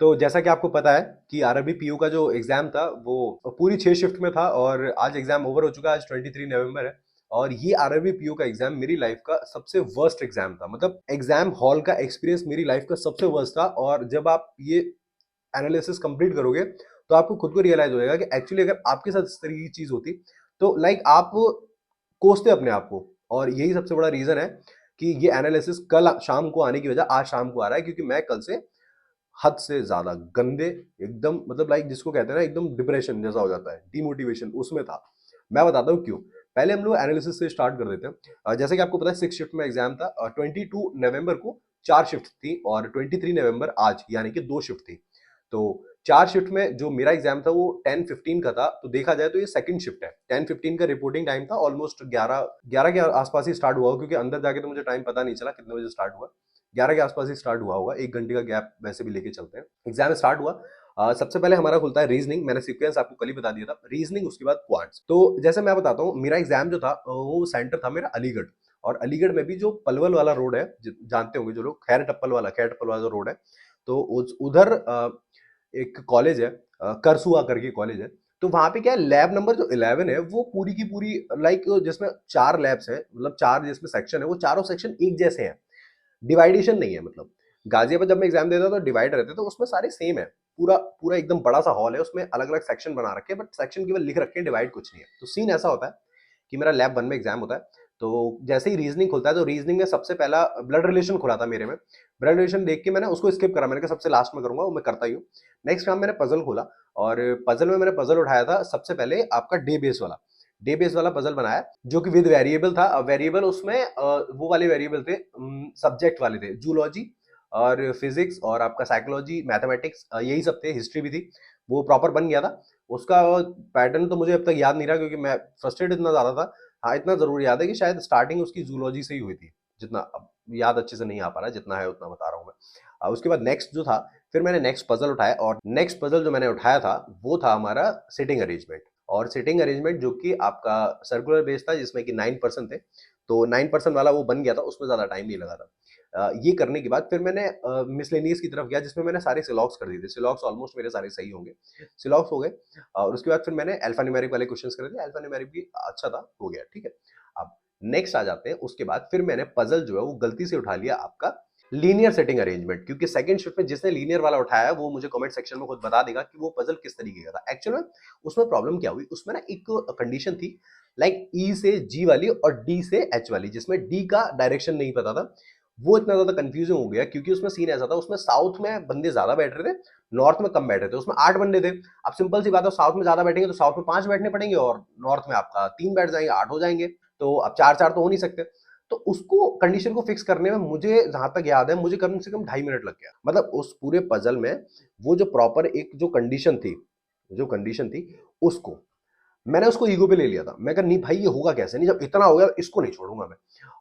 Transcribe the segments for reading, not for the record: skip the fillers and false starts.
तो जैसा कि आपको पता है कि आरआरबी पीयू का जो एग्जाम था वो पूरी 6 शिफ्ट में था और आज एग्जाम ओवर हो चुका है। आज 23 नवंबर है और ये आरआरबी पीयू का एग्जाम मेरी लाइफ का सबसे वर्स्ट एग्जाम था। मतलब एग्जाम हॉल का एक्सपीरियंस मेरी लाइफ का सबसे वर्स्ट था। और जब आप ये एनालिसिस कंप्लीट करोगे तो आपको खुद को रियलाइज हो जाएगा कि एक्चुअली अगर आपके साथ इस तरह की चीज होती तो लाइक आप कोसते अपने आप को। और यही सबसे बड़ा रीजन है कि ये एनालिसिस कल शाम को आने की वजह आज शाम को आ रहा है, क्योंकि मैं कल से हद से ज्यादा गंदे एकदम, मतलब लाइक जिसको कहते हैं ना एकदम डिप्रेशन जैसा हो जाता है, डिमोटिवेशन उसमें था। मैं बताता हूँ क्यों। पहले हम लोग एनालिसिस से स्टार्ट कर देते हैं। जैसे कि आपको पता है 6 शिफ्ट में एग्जाम था और 22 नवंबर को 4 शिफ्ट थी और 23 नवंबर आज यानी कि 2 शिफ्ट थी। तो 4 शिफ्ट में जो मेरा एग्जाम था वो 10:15 का था, तो देखा जाए तो ये सेकंड शिफ्ट है। 10:15 का रिपोर्टिंग टाइम था, ऑलमोस्ट 11 के आसपास ही स्टार्ट हुआ, क्योंकि अंदर जाके तो मुझे टाइम पता नहीं चला कितने बजे स्टार्ट हुआ। 11 के आसपास ही स्टार्ट हुआ होगा, 1 घंटे का गैप वैसे भी लेके चलते हैं। एग्जाम स्टार्ट हुआ। सबसे पहले हमारा खुलता है रीजनिंग। मैंने सीक्वेंस आपको कल ही बता दिया था, रीजनिंग उसके बाद क्वांट्स। तो जैसे मैं बताता हूँ, मेरा एग्जाम जो था वो सेंटर था मेरा अलीगढ़। और अलीगढ़ में भी जो पलवल वाला रोड है, जानते होंगे जो लोग, खैर टप्पल वाला जो रोड है, तो उधर एक कॉलेज है, करसुआ करके कॉलेज है। तो वहां पे क्या है, लैब नंबर जो 11 है वो पूरी की पूरी लाइक जिसमें 4 लैब्स है, मतलब 4 जिसमें सेक्शन है, वो चारों सेक्शन एक जैसे हैं, डिवाइडेशन नहीं है। मतलब गाजियाबाद जब मैं एग्जाम देता था तो डिवाइड रहते थे, तो उसमें सारे सेम है। पूरा पूरा एकदम बड़ा सा हॉल है, उसमें अलग अलग सेक्शन बना रखे हैं, बट सेक्शन केवल लिख रखे हैं, डिवाइड कुछ नहीं है। तो सीन ऐसा होता है कि मेरा लैब 1 में एग्जाम होता है। तो जैसे ही रीजनिंग खुलता है, तो रीजनिंग में सबसे पहला ब्लड रिलेशन खुला था मेरे में। ब्लड रिलेशन देख के मैंने उसको स्किप करा, मैंने कहा सबसे लास्ट में करूंगा, वो मैं करता ही हूँ। नेक्स्ट काम मैंने पजल खोला और पजल में मैंने पजल उठाया था सबसे पहले आपका डे बेस वाला। डे बेस वाला पजल बनाया जो कि विद वेरिएबल था। वेरिएबल उसमें वो वाले वेरिएबल थे, सब्जेक्ट वाले थे, जूलॉजी और फिजिक्स और आपका साइकोलॉजी, मैथमेटिक्स, यही सब थे, हिस्ट्री भी थी। वो प्रॉपर बन गया था। उसका पैटर्न तो मुझे अब तक याद नहीं रहा, क्योंकि मैं फ्रस्ट्रेट इतना ज्यादा था। हाँ, इतना जरूर याद है कि शायद स्टार्टिंग उसकी जूलॉजी से ही हुई थी, जितना अब याद अच्छे से नहीं आ पा रहा है, जितना है उतना बता रहा हूँ मैं। उसके बाद नेक्स्ट जो था, फिर मैंने नेक्स्ट पजल उठाया और नेक्स्ट पजल जो मैंने उठाया था वो था हमारा सिटिंग अरेंजमेंट। और सिटिंग अरेंजमेंट जो कि आपका सर्कुलर बेस था, जिसमें कि 9% थे, तो 9% वाला वो बन गया था, उसमें ज्यादा टाइम नहीं लगा था। ये करने के बाद फिर मैंने मिसलेनियस की तरफ गया, जिसमें मैंने सारे सिलॉक्स कर दिए थे। सिलॉक्स ऑलमोस्ट मेरे सारे सही होंगे, सिलॉक्स हो गए। और उसके बाद फिर मैंने अल्फा न्यूमेरिक वाले क्वेश्चंस करे थे, अल्फा न्यूमेरिक भी अच्छा था, हो गया, ठीक है। अब नेक्स्ट आ जाते हैं, उसके बाद फिर मैंने पजल जो है वो गलती से उठा लिया आपका लीनियर सेटिंग अरेंजमेंट, क्योंकि सेकंड शिफ्ट में जिसने लीनियर वाला उठाया है वो मुझे कमेंट सेक्शन में खुद बता देगा कि वो पजल किस तरीके का था। एक्चुअल में उसमें प्रॉब्लम क्या हुई, उसमें ना एक कंडीशन थी, लाइक ई से जी वाली और डी से एच वाली, जिसमें डी का डायरेक्शन नहीं पता था। वो इतना ज्यादा कंफ्यूजिंग हो गया, क्योंकि उसमें सीन ऐसा था, उसमें साउथ में बंदे ज्यादा बैठ रहे थे, नॉर्थ में कम बैठ रहे थे। उसमें 8 बंदे थे। अब सिंपल सी बात है, साउथ में ज्यादा बैठेंगे तो साउथ में 5 बैठने पड़ेंगे और नॉर्थ में आपका 3 बैठ जाएंगे, 8 हो जाएंगे। तो अब 4-4 तो हो नहीं सकते। तो उसको कंडीशन को फिक्स करने में मुझे जहां तक याद है, मुझे कम से कम 2.5 मिनट लग गया। मतलब उस पूरे पजल में वो जो प्रॉपर एक जो कंडीशन थी उसको मैंने उसको ईगो पे ले लिया था। मैं कहा नहीं भाई, ये होगा कैसे, नहीं जब इतना हो गया इसको नहीं छोड़ूंगा मैं।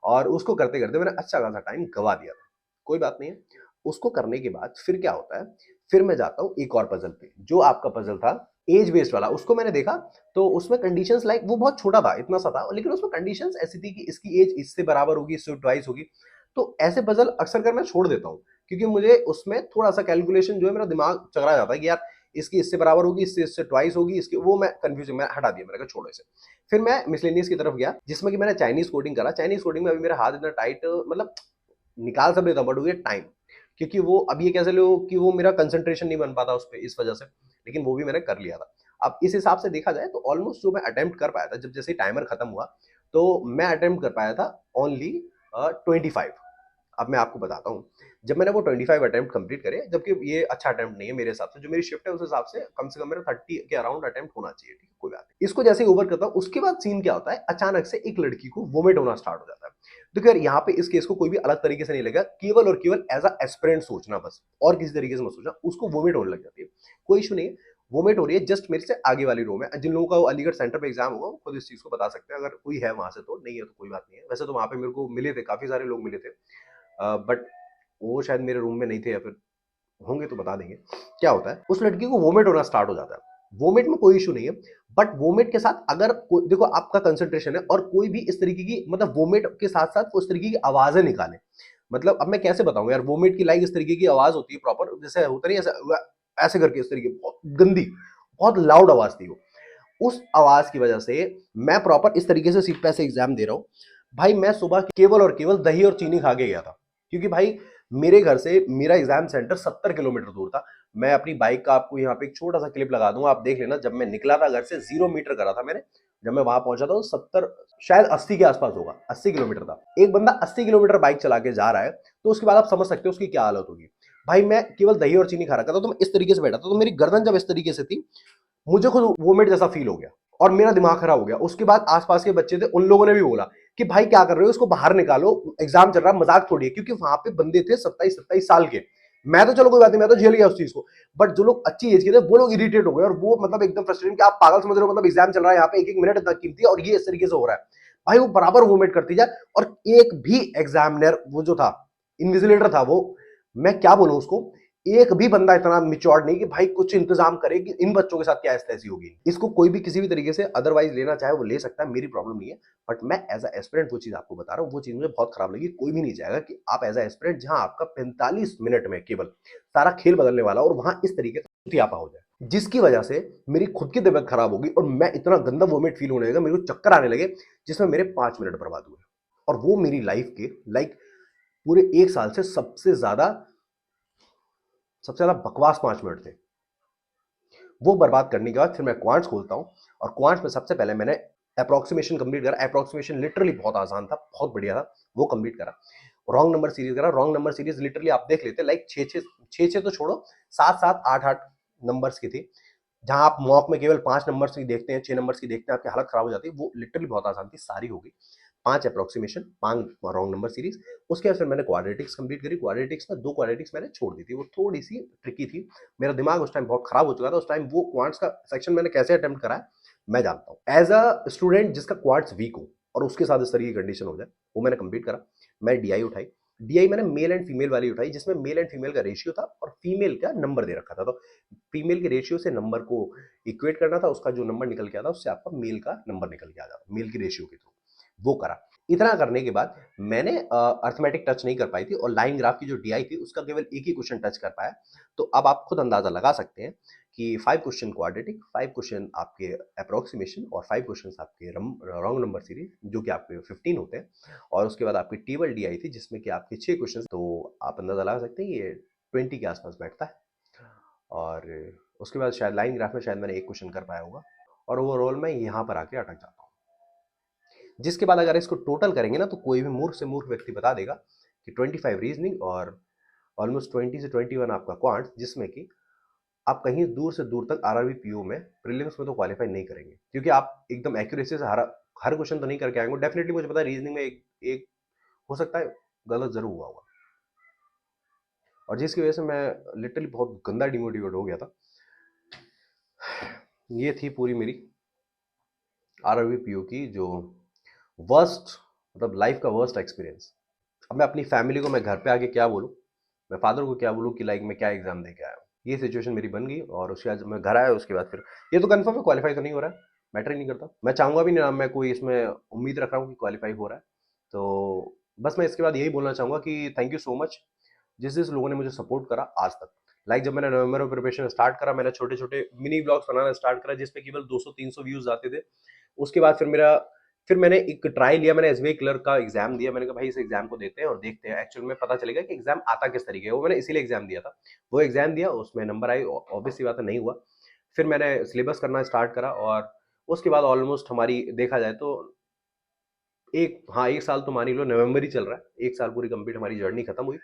और उसको करते करते मैंने अच्छा खासा टाइम गवा दिया था। कोई बात नहीं है। उसको करने के बाद फिर क्या होता है, फिर मैं जाता हूँ एक और पजल पे, जो आपका पजल था एज बेस्ड वाला। उसको मैंने देखा तो उसमें कंडीशंस लाइक वो बहुत छोटा था, इतना सा था, लेकिन उसमें कंडीशंस ऐसी थी कि इसकी एज इससे बराबर होगी, इससे ट्वाइस होगी। तो ऐसे पजल अक्सर कर मैं छोड़ देता हूँ, क्योंकि मुझे उसमें थोड़ा सा कैलकुलेशन जो है, मेरा दिमाग चकरा जाता है कि यार इसकी इससे बराबर होगी, इससे इससे ट्वाइस होगी, इसकी वो मैं कंफ्यूजन मैं हटा दिया, मैंने कहा छोड़ो इसे। फिर मैं मिसलेनियस की तरफ गया, जिसमें कि मैंने चाइनीज कोडिंग करा। चाइनीज कोडिंग में अभी मेरा हाथ इतना टाइट, मतलब निकाल सब लेता, बट वो टाइम, क्योंकि वो अब ये कैसे लो कि वो मेरा कंसंट्रेशन नहीं बन पाता उस पर, इस वजह से। लेकिन वो भी मैंने कर लिया था। अब इस हिसाब से देखा जाए तो ऑलमोस्ट जो मैं अटेम्प्ट कर पाया था, जब जैसे टाइमर खत्म हुआ, तो मैं अटेम्प्ट कर पाया था ओनली 25। अब मैं आपको बताता हूँ, जब मैंने वो 25 अटेम्प्ट कंप्लीट करे, जबकि ये अच्छा अटेम्प्ट नहीं है मेरे हिसाब से, जो मेरी शिफ्ट है उस हिसाब से कम मेरा 30 के अराउंड अटेम्प्ट होना चाहिए, ठीक है, कोई बात नहीं। इसको जैसे ओवर करता हूँ, उसके बाद सीन क्या होता है, अचानक से एक लड़की को वोमिट होना स्टार्ट हो जाता है। देखो यार, यहाँ पे इस केस को कोई भी अलग तरीके से नहीं लेगा, केवल और केवल एज अ एस्पिरेंट सोचना बस, और किसी तरीके से मत सोचना। उसको वोमिट होने लग जाती है, कोई इशू नहीं है। वोमिट हो रही है जस्ट मेरे से आगे वाली रो में। जिन लोगों का वो अलीगढ़ सेंटर पे एग्जाम होगा वो खुद इस चीज को बता सकते हैं, अगर कोई है वहां से, तो नहीं है तो कोई बात नहीं है। वैसे तो वहां पे मेरे को मिले थे, काफी सारे लोग मिले थे, बट वो शायद मेरे रूम में नहीं थे, या फिर होंगे तो बता देंगे। क्या होता है, उस लड़की को वोमिट होना स्टार्ट हो जाता है। वोमिट में कोई इशू नहीं है, बट वोमिट के साथ अगर देखो आपका कंसंट्रेशन है, और कोई भी इस तरीके की, मतलब वोमिट के साथ साथ उस तरीके की आवाजें निकाले। मतलब अब मैं कैसे बताऊं यार, वोमिट की लाइक इस तरीके की आवाज होती है प्रॉपर, जैसे होता नहीं ऐसा ऐसे करके, इस तरीके, बहुत गंदी, बहुत लाउड आवाज थी वो। उस आवाज की वजह से मैं प्रॉपर इस तरीके से सीट पे ऐसे एग्जाम दे रहा हूं। भाई मैं सुबह केवल और केवल दही और चीनी खा के गया था, क्योंकि भाई मेरे घर से मेरा एग्जाम सेंटर 70 किलोमीटर दूर था। मैं अपनी बाइक का आपको यहाँ पे एक छोटा सा क्लिप लगा दूंगा, आप देख लेना। जब मैं निकला था घर से, 0 मीटर करा था मैंने, जब मैं वहां पहुंचा था तो 70, शायद 80 के आसपास होगा, 80 किलोमीटर था। एक बंदा 80 किलोमीटर बाइक चला के जा रहा है, तो उसके बाद आप समझ सकते हो उसकी क्या हालत होगी। भाई मैं केवल दही और चीनी खा रखा था, तो मैं इस तरीके से बैठा था, तो मेरी गर्दन जब इस तरीके से थी, मुझे खुद वोमिट जैसा फील हो गया और मेरा दिमाग खराब हो गया। उसके बाद आसपास के बच्चे थे, उन लोगों ने भी बोला कि भाई क्या कर रहे हो, इसको बाहर निकालो, एग्जाम चल रहा है, मजाक थोड़ी है। क्योंकि वहां पे बंदे थे 27-27 साल के। मैं तो चलो कोई बात नहीं, मैं तो झेल गया उस चीज को, बट जो लोग अच्छी एज के थे वो लोग इरिटेट हो गए, और वो मतलब एकदम फ्रस्ट्रेशन कि आप पागल समझ रहे हो, मतलब एग्जाम चल रहा है यहाँ पे, एक एक मिनट इतना कीमती है और ये इस तरीके से हो रहा है। भाई वो बराबर वोमिट करती जाए, और एक भी एग्जामिनर, वो जो था इन्विजिलेटर था वो, मैं क्या बोलूं उसको, एक भी बंदा इतना मिच्योर्ड नहीं कि भाई कुछ इंतजाम करे कि इन बच्चों के साथ क्या ऐसी होगी। इसको कोई भी किसी भी तरीके से अदरवाइज लेना चाहे वो ले सकता है, मेरी प्रॉब्लम नहीं है। बट मैं एज अ एस्पिरेंट वो चीज आपको बता रहा हूँ, वो चीज मुझे बहुत खराब लगी। कोई भी नहीं चाहेगा कि आप एज अ एस्पिरेंट, जहां आपका 45 मिनट में केवल सारा खेल बदलने वाला, और वहां इस तरीके से आपा हो जाए, जिसकी वजह से मेरी खुद की तबियत खराब होगी और मैं इतना गंदा वोमिट फील होने लगा, मेरे को चक्कर आने लगे, जिसमें मेरे 5 मिनट बर्बाद हुए। और वो मेरी लाइफ के लाइक पूरे 1 साल से सबसे ज्यादा बकवास 5 मिनट थे। वो बर्बाद करने के बाद फिर मैं क्वांट्स खोलता हूं, और क्वांट्स में सबसे पहले मैंने अप्रोक्सीमेशन कंप्लीट करा। अप्रोक्सीमेशन लिटरली बहुत आसान था, बहुत बढ़िया था, वो कंप्लीट करा। रॉन्ग नंबर सीरीज करा। रॉन्ग नंबर सीरीज लिटरली आप देख लेते, लाइक छः छः, छः छः तो छोड़ो, 7 7 8 8 नंबर्स की थी। जहां आप मॉक में केवल 5 नंबर्स की देखते हैं, 6 नंबर्स की देखते हैं, आपकी हालत खराब हो जाती है। वो लिटरली बहुत आसान थी, सारी होगी। 5 अप्रोक्सीमेशन, 5 रॉन्ग नंबर सीरीज। उसके बाद फिर मैंने क्वाड्रेटिक्स कंप्लीट करी। क्वाड्रेटिक्स में 2 क्वाड्रेटिक्स मैंने छोड़ दी थी, वो थोड़ी सी ट्रिकी थी। मेरा दिमाग उस टाइम बहुत खराब हो चुका था। उस टाइम वो क्वांट्स का सेक्शन मैंने कैसे अटेम्प्ट करा है मैं जानता हूँ। एज अ स्टूडेंट जिसका क्वांट्स वीक हो और उसके साथ इस तरह की कंडीशन हो जाए, वो मैंने कंप्लीट करा। मैं डीआई उठाई। डीआई मैंने मेल एंड फीमेल वाली उठाई, जिसमें मेल एंड फीमेल का रेशियो था और फीमेल का नंबर दे रखा था। तो फीमेल के रेशियो से नंबर को इक्वेट करना था, उसका जो नंबर निकल के आता उससे आपका मेल का नंबर निकल के आ जाता, मेल की रेशियो के थ्रू। वो करा। इतना करने के बाद मैंने अर्थमेटिक टच नहीं कर पाई थी, और लाइन ग्राफ की जो डीआई थी उसका केवल एक ही क्वेश्चन टच कर पाया। तो अब आप खुद अंदाजा लगा सकते हैं कि 5 क्वेश्चन क्वाड्रेटिक, 5 क्वेश्चन आपके अप्रोक्सीमेशन, और 5 क्वेश्चन आपके रॉन्ग नंबर सीरीज, जो कि आपके 15 होते हैं। और उसके बाद आपकी टेबल डीआई थी, जिसमें कि आपके 6 क्वेश्चन। तो आप अंदाजा लगा सकते हैं ये 20 के आसपास बैठता है। और उसके बाद शायद लाइन ग्राफ में शायद मैंने एक क्वेश्चन कर पाया होगा, और ओवरऑल मैं यहाँ पर आके अटक जाता हूँ। जिसके बाद अगर इसको टोटल करेंगे ना, तो कोई भी मूर्ख से मूर्ख व्यक्ति बता देगा कि 25 रीजनिंग और ऑलमोस्ट 20 से 21 आपका क्वांट, जिसमें कि आप कहीं दूर से दूर तक आरआरबी पीओ में प्रीलिम्स में तो क्वालिफाई नहीं करेंगे, क्योंकि आप एकदम एक्यूरेसी से हर क्वेश्चन तो नहीं करके आएंगे। डेफिनेटली मुझे पता है रीजनिंग में एक हो सकता है गलत जरूर हुआ होगा, और जिसकी वजह से मैं लिटरली बहुत गंदा डिमोटिवेट हो गया था। ये थी पूरी मेरी आरआरबी पीओ की जो वर्स्ट, मतलब लाइफ का वर्स्ट एक्सपीरियंस। अब मैं अपनी फैमिली को, मैं घर पे आके क्या बोलूँ, मैं फादर को क्या बोलूँ कि लाइक मैं क्या एग्जाम दे के आया हूँ। ये सिचुएशन मेरी बन गई, और उसके बाद जब मैं घर आया उसके बाद फिर ये तो कंफर्म है क्वालिफाई तो नहीं हो रहा है, मैटर ही नहीं करता। मैं चाहूँगा भी नहीं ना, मैं कोई इसमें उम्मीद रख रहा हूँ कि क्वालिफाई हो रहा है। तो बस मैं इसके बाद यही बोलना चाहूँगा कि थैंक यू सो मच, जिस जिस लोगों ने मुझे सपोर्ट करा आज तक। लाइक जब मैंने नवंबर में प्रिपरेशन स्टार्ट करा, मैंने छोटे छोटे मिनी ब्लॉग्स बनाना स्टार्ट करा, जिसपे केवल 200-300 व्यूज आते थे। उसके बाद फिर मैंने एक ट्राई लिया, मैंने एसबीआई क्लर्क का एग्जाम दिया। मैंने कहा भाई इस एग्जाम को देते हैं और देखते हैं एक्चुअल में पता चलेगा कि एग्जाम आता किस तरीके है। वो मैंने इसीलिए एग्जाम दिया था। वो एग्जाम दिया, उसमें नंबर आए, ऑब्वियस सी बात है नहीं हुआ। फिर मैंने सिलेबस करना स्टार्ट करा, और उसके बाद ऑलमोस्ट हमारी देखा जाए तो एक साल तो मान ही लो, नवंबर ही चल रहा है, एक साल पूरी कंप्लीट हमारी जर्नी खत्म हुई,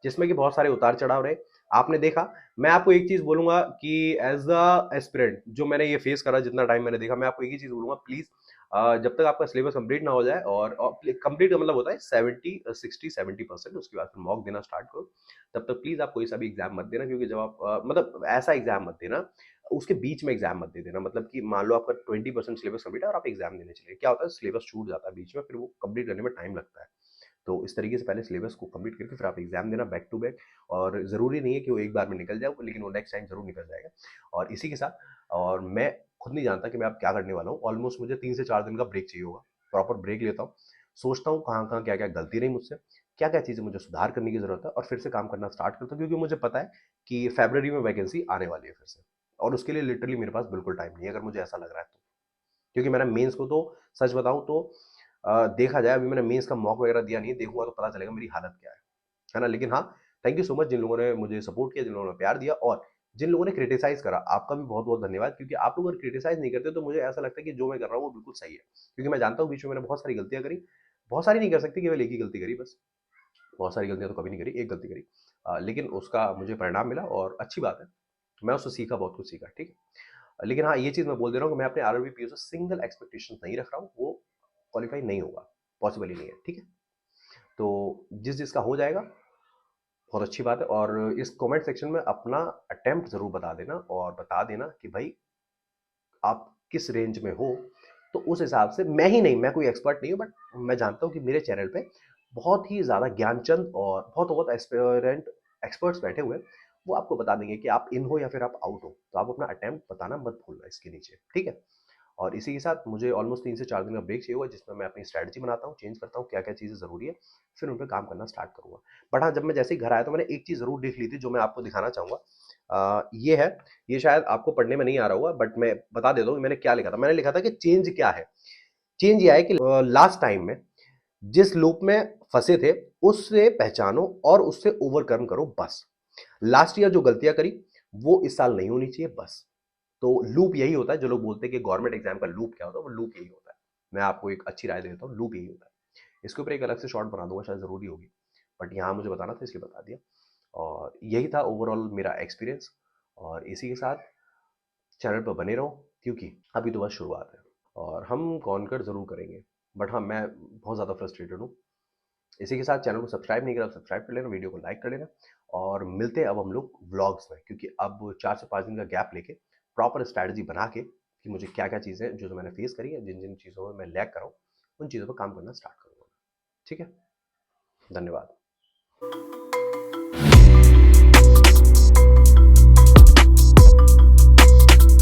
जिसमें कि बहुत सारे उतार चढ़ाव रहे। आपने देखा, मैं आपको एक चीज बोलूंगा कि एज अ एस्पिरेंट जो मैंने ये फेस करा, जितना टाइम मैंने देखा, मैं आपको एक ही चीज बोलूंगा, प्लीज जब तक आपका सिलेबस कंप्लीट ना हो जाए, और कंप्लीट का मतलब होता है 70-60-70%, उसके बाद फिर मॉक देना स्टार्ट करो। तब तक प्लीज आप कोई सा भी एग्जाम मत देना, क्योंकि जब आप मतलब ऐसा एग्जाम मत देना, उसके बीच में एग्जाम मत दे देना। मतलब कि मान लो आपका 20% सिलेबस कंप्लीट है और आप एग्जाम देने चले, क्या होता है सिलेबस छूट जाता है बीच में, फिर वो कंप्लीट करने में टाइम लगता है। तो इस तरीके से पहले सिलेबस को कंप्लीट करके फिर आप एग्जाम देना बैक टू बैक। और ज़रूरी नहीं है कि वो एक बार में निकल जाए, लेकिन वो नेक्स्ट टाइम ज़रूर निकल जाएगा। और इसी के साथ, और मैं खुद नहीं जानता कि मैं अब क्या करने वाला हूँ। ऑलमोस्ट मुझे 3 से 4 दिन का ब्रेक चाहिए होगा, प्रॉपर ब्रेक लेता हूँ, सोचता हूँ कहाँ कहाँ क्या क्या गलती रही मुझसे, क्या-क्या चीज़ें मुझे सुधार करने की ज़रूरत है और फिर से काम करना स्टार्ट करता हूँ, क्योंकि मुझे पता है कि फ़रवरी में वैकेंसी आने वाली है फिर से, और उसके लिए लिटरली मेरे पास बिल्कुल टाइम नहीं है, अगर मुझे ऐसा लग रहा है तो। क्योंकि मैंने मेंस को तो, सच बताऊँ तो, देखा जाए अभी मैंने मेंस का मॉक वगैरह दिया नहीं है, देखूँगा तो पता चलेगा मेरी हालत क्या है ना? लेकिन हाँ, थैंक यू सो मच जिन लोगों ने मुझे सपोर्ट किया, जिन लोगों ने प्यार दिया और जिन लोगों ने क्रिटिसाइज़ करा, आपका भी बहुत-बहुत धन्यवाद, क्योंकि आप लोग अगर क्रिटिसाइज़ नहीं करते तो मुझे ऐसा लगता है कि जो मैं कर रहा हूँ वो बिल्कुल सही है। क्योंकि मैं जानता हूँ बीच में मैंने बहुत सारी गलतियाँ करी, बहुत सारी नहीं कर सकते, केवल एक ही गलती करी बस। बहुत सारी गलतियाँ तो कभी नहीं करी, एक गलती करी। लेकिन उसका मुझे परिणाम मिला और अच्छी बात है। मैं उससे सीखा, बहुत कुछ सीखा, ठीक है। लेकिन हाँ, ये चीज़ मैं बोल दे रहा हूँ कि मैं अपने आरआरबी पीओ से सिंगल एक्सपेक्टेशंस नहीं रख रहा हूँ, वो क्वालीफाई नहीं होगा, पॉसिबल ही नहीं है, ठीक है। तो जिस-जिसका हो जाएगा, बहुत अच्छी बात है, और इस कमेंट सेक्शन में अपना अटेम्प्ट ज़रूर बता देना और बता देना कि भाई आप किस रेंज में हो, तो उस हिसाब से, मैं ही नहीं, मैं कोई एक्सपर्ट नहीं हूँ, बट मैं जानता हूँ कि मेरे चैनल पे बहुत ही ज़्यादा ज्ञानचंद और बहुत-बहुत एस्पिरेंट एक्सपर्ट्स बैठे हुए हैं, वो आपको बता देंगे कि आप इन हो या फिर आप आउट हो। तो आप अपना अटेम्प्ट बताना मत भूलना इसके नीचे, ठीक है? और इसी के साथ मुझे ऑलमोस्ट 3 से 4 दिन का ब्रेक चाहिए होगा, जिसमें मैं अपनी स्ट्रैटेजी बनाता हूँ, चेंज करता हूँ, क्या-क्या चीज़ें ज़रूरी है, फिर उन पे काम करना स्टार्ट करूँगा। बट हाँ, जब मैं जैसे ही घर आया तो मैंने एक चीज़ ज़रूर देख ली थी, जो मैं आपको दिखाना चाहूँगा। ये है, ये शायद आपको पढ़ने में नहीं आ रहा होगा, बट मैं बता देता हूँ कि मैंने क्या लिखा था। मैंने लिखा था कि चेंज क्या है? चेंज ये है कि लास्ट टाइम में जिस लूप में फँसे थे, उससे पहचानो और उससे ओवरकम करो बस। लास्ट ईयर जो गलतियाँ करी, वो इस साल नहीं होनी चाहिए बस। तो लूप यही होता है, जो लोग बोलते हैं कि गवर्नमेंट एग्जाम का लूप क्या होता है, वो लूप यही होता है। मैं आपको एक अच्छी राय देता हूँ, लूप यही होता है। इसके ऊपर एक अलग से शॉर्ट बना दूंगा, शायद ज़रूरी होगी, बट यहाँ मुझे बताना था इसलिए बता दिया। और यही था ओवरऑल मेरा एक्सपीरियंस, और इसी के साथ चैनल पर बने रहो, क्योंकि अभी तो बस शुरुआत है और हम कॉन्कर ज़रूर करेंगे। बट हाँ, मैं बहुत ज़्यादा फ्रस्ट्रेटेड हूँ। इसी के साथ चैनल को सब्सक्राइब नहीं करा, सब्सक्राइब कर लेना, वीडियो को लाइक कर लेना, और मिलते हैं अब हम लोग व्लॉग्स में, क्योंकि अब 4 से 5 दिन का गैप लेके प्रॉपर स्ट्रैटेजी बना के कि मुझे क्या-क्या चीज़ें जो मैंने फेस करी है, जिन-जिन चीज़ों में मैं लैग कर रहा हूँ, उन चीज़ों पर काम करना स्टार्ट करूँगा। ठीक है? धन्यवाद।